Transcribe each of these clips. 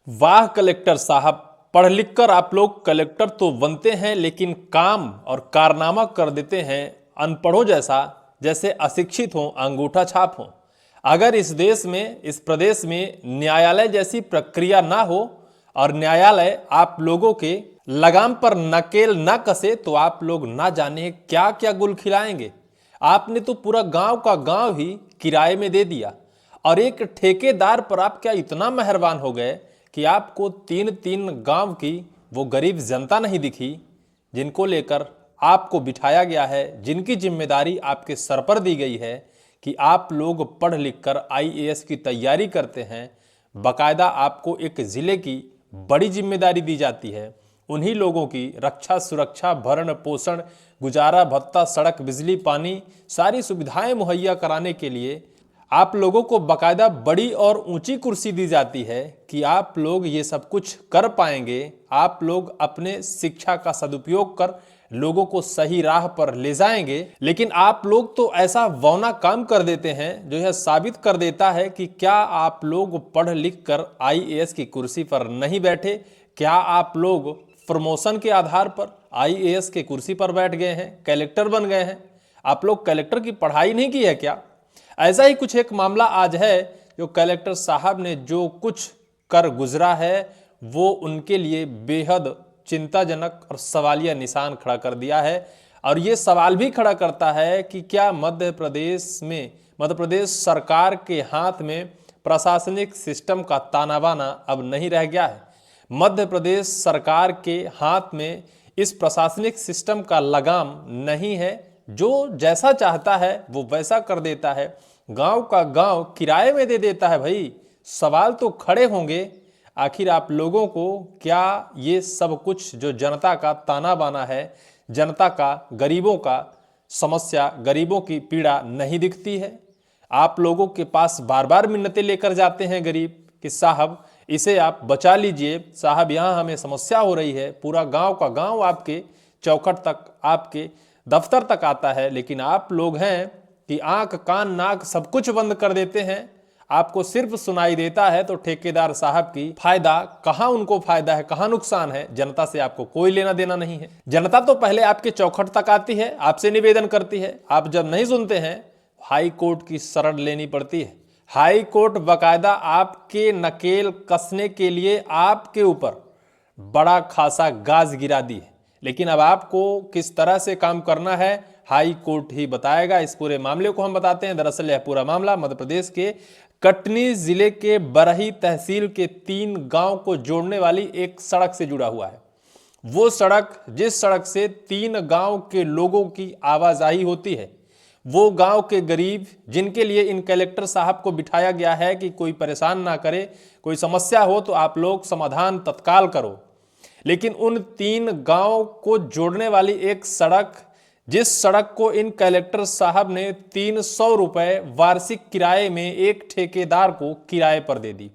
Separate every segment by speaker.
Speaker 1: वाह कलेक्टर साहब, पढ़ लिख कर आप लोग कलेक्टर तो बनते हैं लेकिन काम और कारनामा कर देते हैं अनपढ़ों जैसा, जैसे अशिक्षित हो, अंगूठा छाप हो। अगर इस देश में, इस प्रदेश में न्यायालय जैसी प्रक्रिया ना हो और न्यायालय आप लोगों के लगाम पर नकेल ना कसे तो आप लोग ना जाने क्या क्या गुल खिलाएंगे। आपने तो पूरा गांव का गांव ही किराए में दे दिया और एक ठेकेदार पर आप क्या इतना मेहरबान हो गए कि आपको तीन तीन गांव की वो गरीब जनता नहीं दिखी जिनको लेकर आपको बिठाया गया है, जिनकी जिम्मेदारी आपके सर पर दी गई है कि आप लोग पढ़ लिख कर आईएएस की तैयारी करते हैं। बाकायदा आपको एक जिले की बड़ी जिम्मेदारी दी जाती है। उन्हीं लोगों की रक्षा, सुरक्षा, भरण पोषण, गुजारा भत्ता, सड़क, बिजली, पानी, सारी सुविधाएं मुहैया कराने के लिए आप लोगों को बाकायदा बड़ी और ऊंची कुर्सी दी जाती है कि आप लोग ये सब कुछ कर पाएंगे। आप लोग अपने शिक्षा का सदुपयोग कर लोगों को सही राह पर ले जाएंगे। लेकिन आप लोग तो ऐसा वौना काम कर देते हैं जो यह साबित कर देता है कि क्या आप लोग पढ़ लिख कर आईएएस की कुर्सी पर नहीं बैठे, क्या आप लोग प्रमोशन के आधार पर आईएएस के कुर्सी पर बैठ गए हैं, कलेक्टर बन गए हैं। आप लोग कलेक्टर की पढ़ाई नहीं की है क्या? ऐसा ही कुछ एक मामला आज है जो कलेक्टर साहब ने जो कुछ कर गुजरा है वो उनके लिए बेहद चिंताजनक और सवालिया निशान खड़ा कर दिया है। और ये सवाल भी खड़ा करता है कि क्या मध्य प्रदेश सरकार के हाथ में प्रशासनिक सिस्टम का ताना बाना अब नहीं रह गया है। मध्य प्रदेश सरकार के हाथ में इस प्रशासनिक सिस्टम का लगाम नहीं है, जो जैसा चाहता है वो वैसा कर देता है, गांव का गांव किराए में दे देता है। भाई सवाल तो खड़े होंगे, आखिर आप लोगों को क्या ये सब कुछ जो जनता का ताना बाना है, जनता का, गरीबों का समस्या, गरीबों की पीड़ा नहीं दिखती है? आप लोगों के पास बार बार मिन्नतें लेकर जाते हैं गरीब कि साहब इसे आप बचा लीजिए, साहब यहाँ हमें समस्या हो रही है। पूरा गांव का गांव आपके चौखट तक, आपके दफ्तर तक आता है, लेकिन आप लोग हैं कि आंख कान नाक सब कुछ बंद कर देते हैं। आपको सिर्फ सुनाई देता है तो ठेकेदार साहब की फायदा, कहां उनको फायदा है, कहां नुकसान है, जनता से आपको कोई लेना देना नहीं है। जनता तो पहले आपके चौखट तक आती है, आपसे निवेदन करती है, आप जब नहीं सुनते हैं हाई कोर्ट की शरण लेनी पड़ती है। हाई कोर्ट बाकायदा आपके नकेल कसने के लिए आपके ऊपर बड़ा खासा गाज गिरा दी है। लेकिन अब आपको किस तरह से काम करना है हाई कोर्ट ही बताएगा। इस पूरे मामले को हम बताते हैं। दरअसल यह पूरा मामला मध्य प्रदेश के कटनी जिले के बरही तहसील के 3 गांव को जोड़ने वाली एक सड़क से जुड़ा हुआ है। वो सड़क, जिस सड़क से 3 गांव के लोगों की आवाजाही होती है, वो गांव के गरीब जिनके लिए इन कलेक्टर साहब को बिठाया गया है कि कोई परेशान ना करे, कोई समस्या हो तो आप लोग समाधान तत्काल करो। लेकिन उन 3 गांव को जोड़ने वाली एक सड़क, जिस सड़क को इन कलेक्टर साहब ने 300 रुपए वार्षिक किराए में एक ठेकेदार को किराए पर दे दी।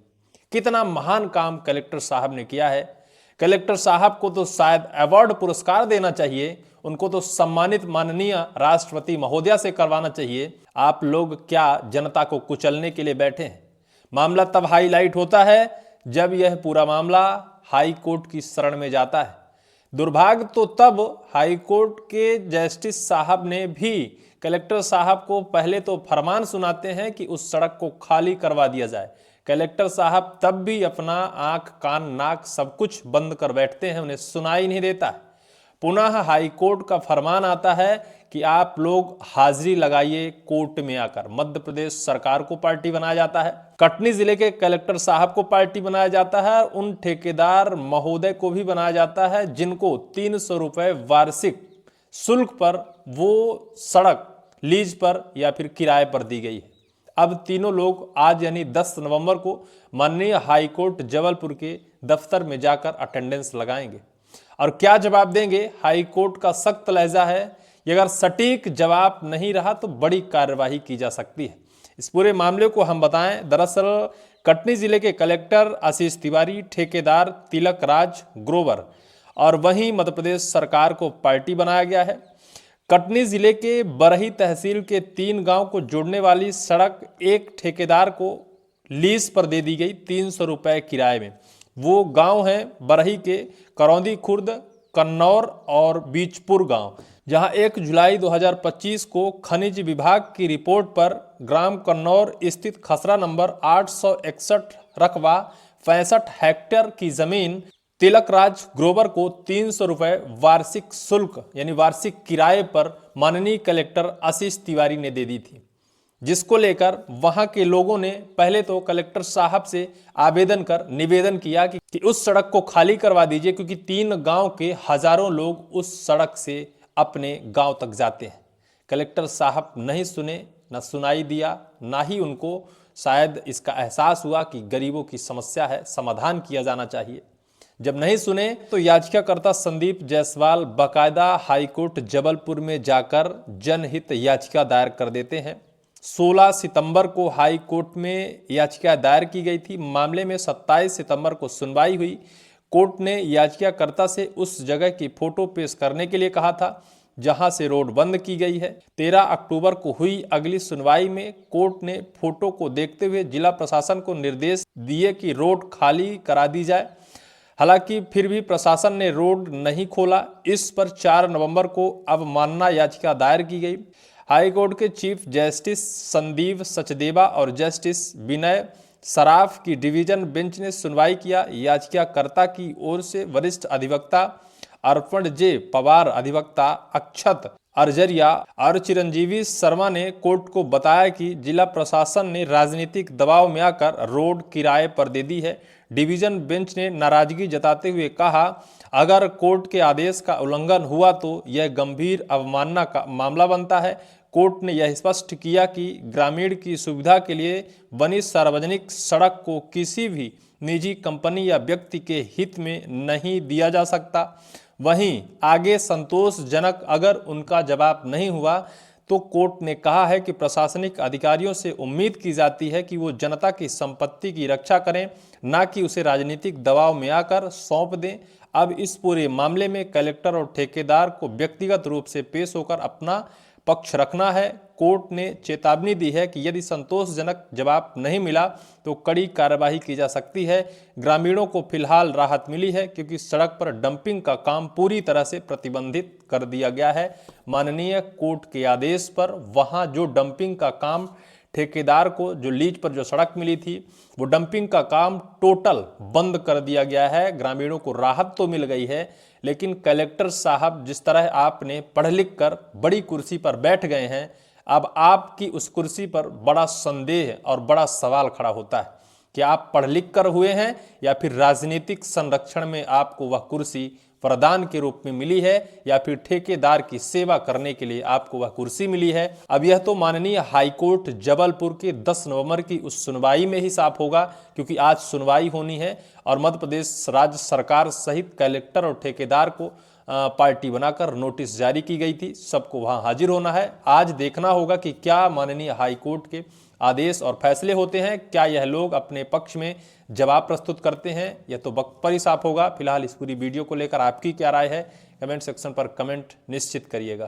Speaker 1: कितना महान काम कलेक्टर साहब ने किया है। कलेक्टर साहब को तो शायद अवार्ड पुरस्कार देना चाहिए, उनको तो सम्मानित माननीय राष्ट्रपति महोदया से करवाना चाहिए। आप लोग क्या जनता को कुचलने के लिए बैठे हैं? मामला तब हाईलाइट होता है जब यह पूरा मामला हाई कोर्ट की शरण में जाता है। दुर्भाग्य तो तब हाई कोर्ट के जस्टिस साहब ने भी कलेक्टर साहब को पहले तो फरमान सुनाते हैं कि उस सड़क को खाली करवा दिया जाए। कलेक्टर साहब तब भी अपना आंख कान नाक सब कुछ बंद कर बैठते हैं, उन्हें सुनाई नहीं देता है। पुनः हाई कोर्ट का फरमान आता है कि आप लोग हाजिरी लगाइए कोर्ट में आकर। मध्य प्रदेश सरकार को पार्टी बनाया जाता है, कटनी जिले के कलेक्टर साहब को पार्टी बनाया जाता है, उन ठेकेदार महोदय को भी बनाया जाता है जिनको 300 रुपए वार्षिक शुल्क पर वो सड़क लीज पर या फिर किराए पर दी गई है। अब तीनों लोग आज यानी 10 नवंबर को माननीय हाई कोर्ट जबलपुर के दफ्तर में जाकर अटेंडेंस लगाएंगे और क्या जवाब देंगे। हाई कोर्ट का सख्त लहजा है, ये अगर सटीक जवाब नहीं रहा तो बड़ी कार्यवाही की जा सकती है। इस पूरे मामले को हम बताएं, दरअसल कटनी जिले के कलेक्टर आशीष तिवारी, ठेकेदार तिलक राज ग्रोवर और वहीं मध्य प्रदेश सरकार को पार्टी बनाया गया है। कटनी जिले के बरही तहसील के 3 गांव को जोड़ने वाली सड़क एक ठेकेदार को लीज पर दे दी गई 300 रुपए किराए में। वो गांव हैं बरही के करौंदी खुर्द, कन्नौर और बीचपुर गांव, जहां 1 जुलाई 2025 को खनिज विभाग की रिपोर्ट पर ग्राम कन्नौर स्थित खसरा नंबर 861 रकबा 65 हेक्टेयर की जमीन तिलकराज ग्रोवर को 300 रुपए वार्षिक शुल्क यानी वार्षिक किराए पर माननीय कलेक्टर आशीष तिवारी ने दे दी थी, जिसको लेकर वहां के लोगों ने पहले तो कलेक्टर साहब से आवेदन कर निवेदन किया कि उस सड़क को खाली करवा दीजिए, क्योंकि 3 गांव के हजारों लोग उस सड़क से अपने गांव तक जाते हैं। कलेक्टर साहब नहीं सुने, न सुनाई दिया, ना ही उनको शायद इसका एहसास हुआ कि गरीबों की समस्या है, समाधान किया जाना चाहिए। जब नहीं सुने तो याचिकाकर्ता संदीप जायसवाल बाकायदा हाईकोर्ट जबलपुर में जाकर जनहित याचिका दायर कर देते हैं। 16 सितंबर को हाई कोर्ट में याचिका दायर की गई थी। मामले में 27 सितंबर को सुनवाई हुई। कोर्ट ने याचिकाकर्ता से उस जगह की फोटो पेश करने के लिए कहा था जहां से रोड बंद की गई है। 13 अक्टूबर को हुई अगली सुनवाई में कोर्ट ने फोटो को देखते हुए जिला प्रशासन को निर्देश दिए कि रोड खाली करा दी जाए। हालांकि फिर भी प्रशासन ने रोड नहीं खोला। इस पर 4 नवंबर को अवमानना याचिका दायर की गई। हाईकोर्ट के चीफ जस्टिस संदीप सचदेवा और जस्टिस विनय सराफ की डिवीजन बेंच ने सुनवाई किया। याचिकाकर्ता की ओर से वरिष्ठ अधिवक्ता अर्पण जे पवार, अधिवक्ता अक्षत अर्जरिया और चिरंजीवी शर्मा ने कोर्ट को बताया कि जिला प्रशासन ने राजनीतिक दबाव में आकर रोड किराए पर दे दी है। डिवीजन बेंच ने नाराजगी जताते हुए कहा, अगर कोर्ट के आदेश का उल्लंघन हुआ तो यह गंभीर अवमानना का मामला बनता है। कोर्ट ने यह स्पष्ट किया कि ग्रामीण की सुविधा के लिए बनी सार्वजनिक सड़क को किसी भी निजी कंपनी या व्यक्ति के हित में नहीं दिया जा सकता। वहीं आगे संतोषजनक अगर उनका जवाब नहीं हुआ तो कोर्ट ने कहा है कि प्रशासनिक अधिकारियों से उम्मीद की जाती है कि वो जनता की संपत्ति की रक्षा करें, ना कि उसे राजनीतिक दबाव में आकर सौंप दें। अब इस पूरे मामले में कलेक्टर और ठेकेदार को व्यक्तिगत रूप से पेश होकर अपना पक्ष रखना है। कोर्ट ने चेतावनी दी है कि यदि संतोषजनक जवाब नहीं मिला तो कड़ी कार्रवाई की जा सकती है। ग्रामीणों को फिलहाल राहत मिली है क्योंकि सड़क पर डंपिंग का काम पूरी तरह से प्रतिबंधित कर दिया गया है। माननीय कोर्ट के आदेश पर वहां जो डंपिंग का काम ठेकेदार को जो लीज पर जो सड़क मिली थी वो डंपिंग का काम टोटल बंद कर दिया गया है। ग्रामीणों को राहत तो मिल गई है, लेकिन कलेक्टर साहब जिस तरह आपने पढ़ लिख कर बड़ी कुर्सी पर बैठ गए हैं, अब आपकी उस कुर्सी पर बड़ा संदेह और बड़ा सवाल खड़ा होता है कि आप पढ़ लिख कर हुए हैं या फिर राजनीतिक संरक्षण में आपको वह कुर्सी प्रदान के रूप में मिली है या फिर ठेकेदार की सेवा करने के लिए आपको वह कुर्सी मिली है। अब यह तो माननीय हाईकोर्ट जबलपुर के 10 नवंबर की उस सुनवाई में ही साफ होगा, क्योंकि आज सुनवाई होनी है और मध्य प्रदेश राज्य सरकार सहित कलेक्टर और ठेकेदार को पार्टी बनाकर नोटिस जारी की गई थी। सबको वहां हाजिर होना है। आज देखना होगा कि क्या माननीय हाईकोर्ट के आदेश और फैसले होते हैं, क्या यह लोग अपने पक्ष में जवाब प्रस्तुत करते हैं, यह तो वक्त पर ही साफ होगा। फिलहाल इस पूरी वीडियो को लेकर आपकी क्या राय है, कमेंट सेक्शन पर कमेंट निश्चित करिएगा।